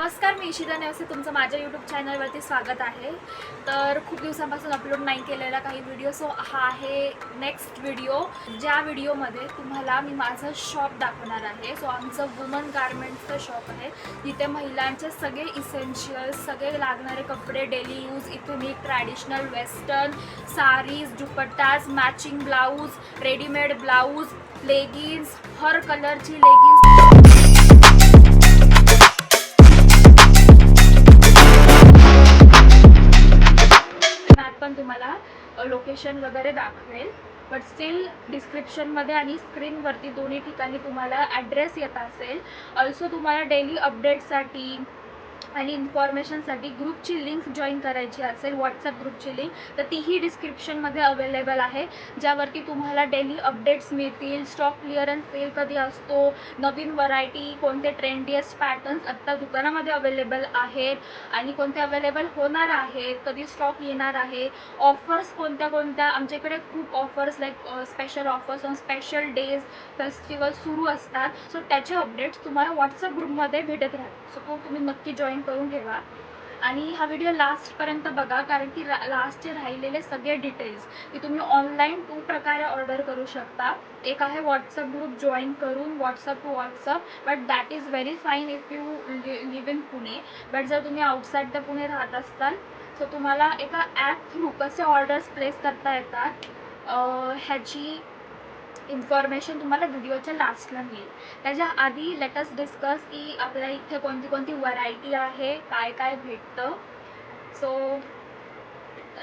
नमस्कार, मी इशिता नेवसे. तुमचं माझ्या यूट्यूब चॅनलवरती स्वागत आहे. तर खूप दिवसांपासून अपलोड नाही केलेला काही व्हिडिओ, सो हा आहे नेक्स्ट व्हिडिओ. ज्या व्हिडिओमध्ये तुम्हाला मी माझं शॉप दाखवणार आहे. सो आमचं वुमन गारमेंट्सचं शॉप आहे, जिथे महिलांचे सगळे इसेन्शियल्स, सगळे लागणारे कपडे, daily use, ethnic, traditional, western, saris, dupattas, matching blouse, readymade blouse, leggings, हर कलरची लेगिन्स, पण तुम्हाला लोकेशन वगैरे दाखवेल. बट स्टील डिस्क्रिप्शनमध्ये आणि स्क्रीनवरती दोन्ही ठिकाणी तुम्हाला ॲड्रेस येत असेल. ऑल्सो तुम्हाला डेली अपडेटसाठी आणि इन्फॉर्मेशनसाठी ग्रुपची लिंक जॉईन करायची असेल, व्हॉट्सअप ग्रुपची लिंक, तर तीही डिस्क्रिप्शनमध्ये अवेलेबल आहे, ज्यावरती तुम्हाला डेली अपडेट्स मिळतील. स्टॉक क्लिअरन्स सेल कधी असतो, नवीन व्हरायटी, कोणते ट्रेंडियस्ट पॅटर्न्स आत्ता दुकानामध्ये अवेलेबल आहेत आणि कोणते अवेलेबल होणार आहेत, कधी स्टॉक येणार आहे, ऑफर्स कोणत्या आमच्याकडे खूप offers like special offers on special days, festival सुरू असतात. सो त्याचे अपडेट्स तुम्हाला व्हॉट्सअप ग्रुपमध्ये भेटत राहतात. सो तो तुम्ही नक्की जॉईन करून ठेवा आणि हा व्हिडिओ लास्टपर्यंत बघा, कारण की लास्टचे राहिलेले सगळे डिटेल्स की तुम्ही ऑनलाईन 2 प्रकारे ऑर्डर करू शकता. एक आहे व्हॉट्सअप ग्रुप जॉईन करून, WhatsApp to WhatsApp, but that is very fine if you live in Pune. बट जर तुम्ही आउटसाईड द पुणे राहत असाल, सो तुम्हाला एका ॲप थ्रू कसे ऑर्डर्स प्लेस करता येतात ह्याची इन्फॉर्मेशन तुम्हाला व्हिडिओच्या लास्टला मिळेल. त्याच्या आधी लेट अस डिस्कस की आपल्या इथे कोणती व्हरायटी आहे, काय काय भेटतं. सो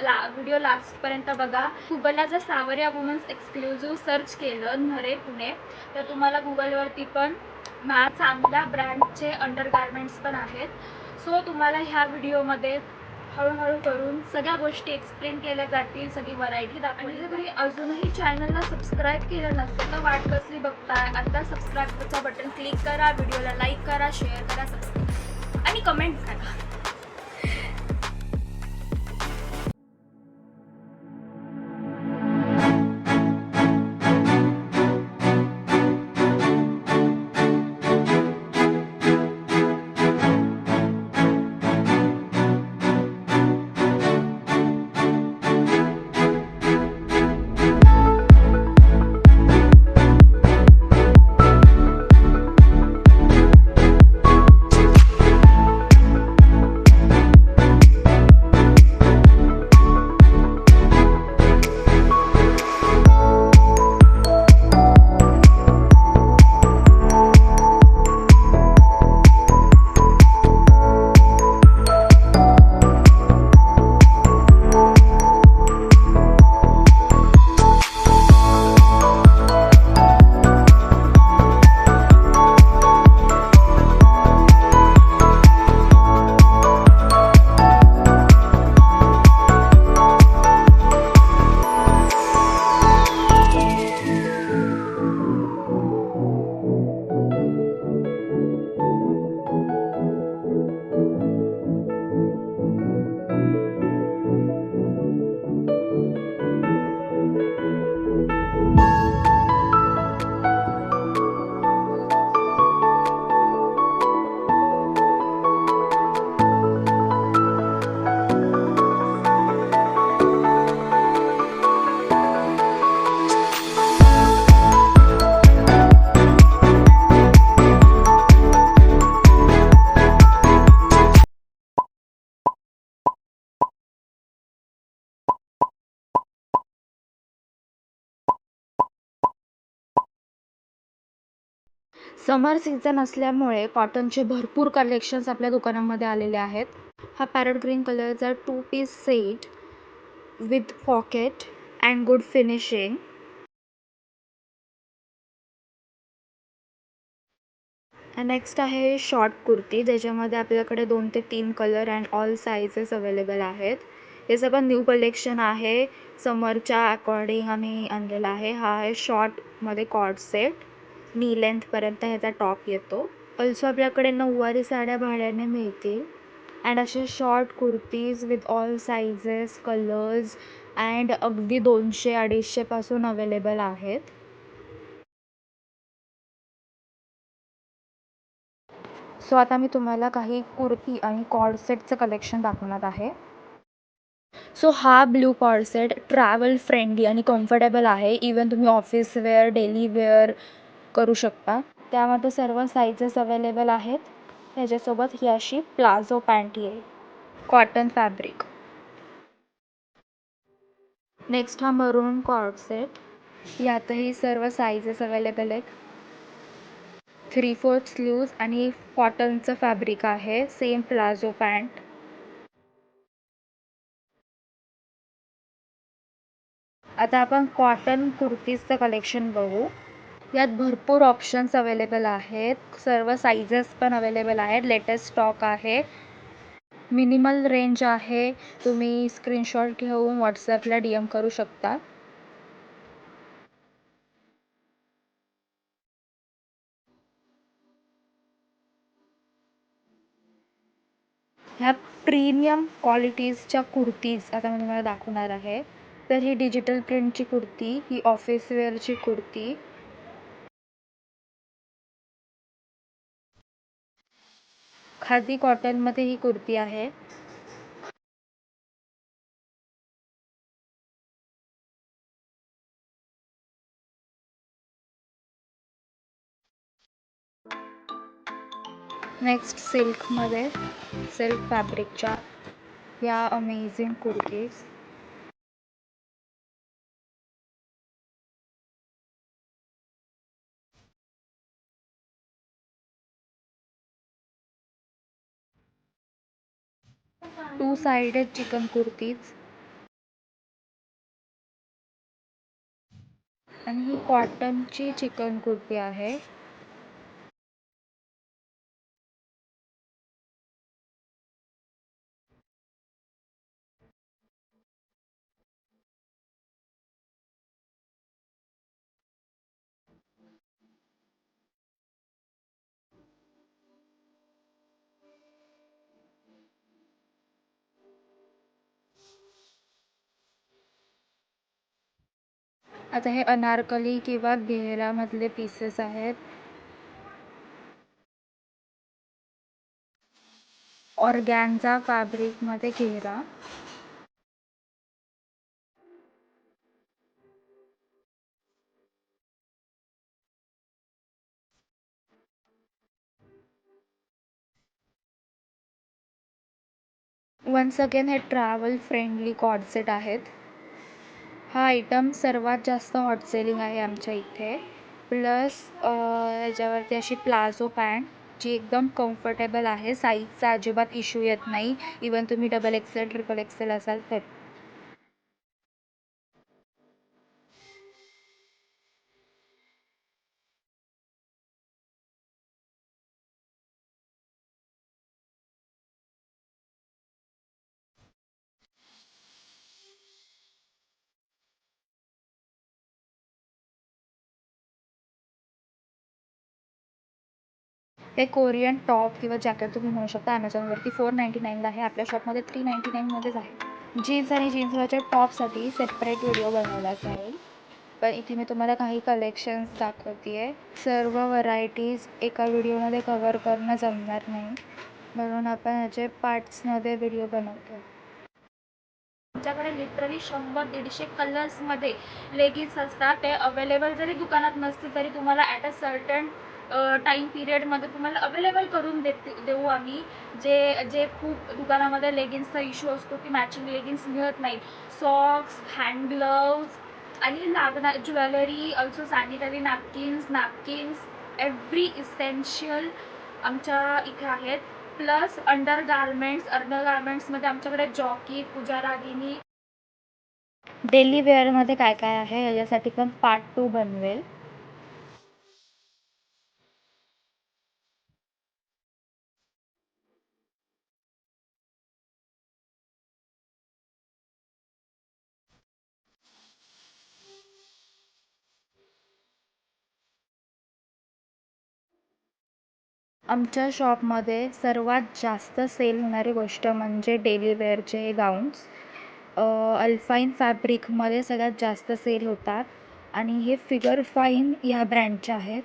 व्हिडिओ लास्टपर्यंत बघा. गुगलला जर सावरिया वुमन्स एक्सक्लुझिव्ह सर्च केलं नरे पुणे, तर तुम्हाला गुगलवरती पण चांगल्या ब्रँडचे अंडरगार्मेंट्स पण आहेत. सो तुम्हाला ह्या व्हिडिओमध्ये हळूहळू करून सगळ्या गोष्टी एक्सप्लेन केल्या जातील, सगळी व्हरायटी दाखवली. जर तुम्ही अजूनही चॅनलला सबस्क्राईब केलं नसेल तर वाट कसली बघताय, आता सबस्क्राईबचं बटन क्लिक करा, व्हिडिओला लाईक करा, शेअर करा, सबस्क्राईब आणि कमेंट करा. समर सीझन असल्यामुळे कॉटनचे भरपूर कलेक्शन्स आपल्या दुकानामध्ये आलेले आहेत. हा पॅरट ग्रीन कलरचा 2 piece set with pocket and good finishing. Next आहे शॉर्ट कुर्ती, ज्याच्यामध्ये आपल्याकडे 2 ते 3 colour and all sizes available आहेत. हे सगळं न्यू कलेक्शन आहे, समरच्या अकॉर्डिंग आम्ही आणलेला आहे. हा आहे शॉर्टमध्ये कॉर्ड सेट, नी लेंथपर्यंत ह्याचा टॉप येतो. ऑल्सो आपल्याकडे नऊवारी साड्या भाड्याने मिळतील अँड असे short kurtis with all sizes, colours and अगदी 200-250 पासून अवेलेबल आहेत. सो आता मी तुम्हाला काही कुर्ती आणि कॉर्ड सेटचं कलेक्शन दाखवणार आहे. सो हा blue cord set travel friendly आणि कम्फर्टेबल आहे. इवन तुम्ही ऑफिस वेअर, डेली वेअर करू शकता. त्यामध्ये सर्व साईजेस अवेलेबल आहेत. त्याच्यासोबत ही अशी प्लाझो पॅन्ट येईल, कॉटन फॅब्रिक. नेक्स्ट हा मरून कॉर्ड सेट. यातही सर्व साईजेस अवेलेबल आहेत. 3/4 स्लीव्ज आणि कॉटनचं फॅब्रिक आहे. Same palazzo pant. आता आपण कॉटन कुर्तीजचं कलेक्शन बघू. यात भरपूर ऑप्शन्स अवेलेबल आहेत. सर्व साईजेस पण अवेलेबल आहेत. लेटेस्ट स्टॉक आहे. मिनिमल रेंज आहे. तुम्ही स्क्रीनशॉट घेऊन व्हॉट्सॲपला DM करू शकता. ह्या प्रीमियम क्वालिटीजच्या कुर्तीज आता मी तुम्हाला दाखवणार आहे. तर ही डिजिटल प्रिंटची कुर्ती, ही ऑफिस वेअरची कुर्ती, खादी कॉटनमध्ये ही कुर्ती आहे. नेक्स्ट सिल्कमध्ये, सिल्क फॅब्रिकच्या या amazing kurtis. Two sided chicken kurtis. आणि ही कॉटनची चिकन कुर्ती आहे. आता हे अनारकली किंवा घेरामधले पीसेस आहेत. ऑर्गॅन्झा फॅब्रिकमध्ये घेरा. वन्स अगेन हे ट्रॅव्हल फ्रेंडली कॉर्ड सेट आहेत. हा आयटम सर्वात जास्त हॉट सेलिंग आहे आमच्या इथे. प्लस याच्यावरती अशी प्लाझो पॅन्ट जी एकदम कम्फर्टेबल आहे. साईजचा अजिबात इश्यू येत नाही. इवन तुम्ही XXL, XXL असाल तर. हे कोरियन टॉप किंवा जॅकेट तुम्ही म्हणू शकता. ॲमेझॉनवरती 499ला आहे. आपल्या शॉपमध्ये 399मध्येच आहे. जीन्स आणि जीन्सवरच्या टॉपसाठी सेपरेट व्हिडिओ बनवला जाईल. पण इथे मी तुम्हाला काही कलेक्शन्स दाखवते आहे. सर्व व्हरायटीज एका व्हिडिओमध्ये कवर करणं जमणार नाही, म्हणून आपण ह्याचे पार्ट्समध्ये व्हिडिओ बनवतो. आमच्याकडे लिटरली 100-150 कलर्समध्ये लेगिन्स असतात. ते अवेलेबल जरी दुकानात नसतील तरी तुम्हाला ॲट अ सर्टन टाईम पिरियडमध्ये तुम्हाला अवेलेबल करून देऊ आम्ही. जे खूप दुकानामध्ये लेगिन्सचा इश्यू असतो की मॅचिंग लेगिन्स मिळत नाहीत. सॉक्स, हँड ग्लव्ज आणि लागणार jewellery, also sanitary napkins every essential आमच्या इथे आहेत. प्लस अंडरगार्मेंट्समध्ये आमच्याकडे जॉकी, पूजा रागिनी. डेली वेअरमध्ये काय काय आहे याच्यासाठी पण पार्ट 2 बनवेल. आमच्या शॉपमध्ये सर्वात जास्त सेल होणारी गोष्ट म्हणजे डेली वेअरचे गाऊन्स. अल्फाईन फॅब्रिकमध्ये सगळ्यात जास्त सेल होतात आणि हे फिगर फाईन ह्या ब्रँडचे आहेत.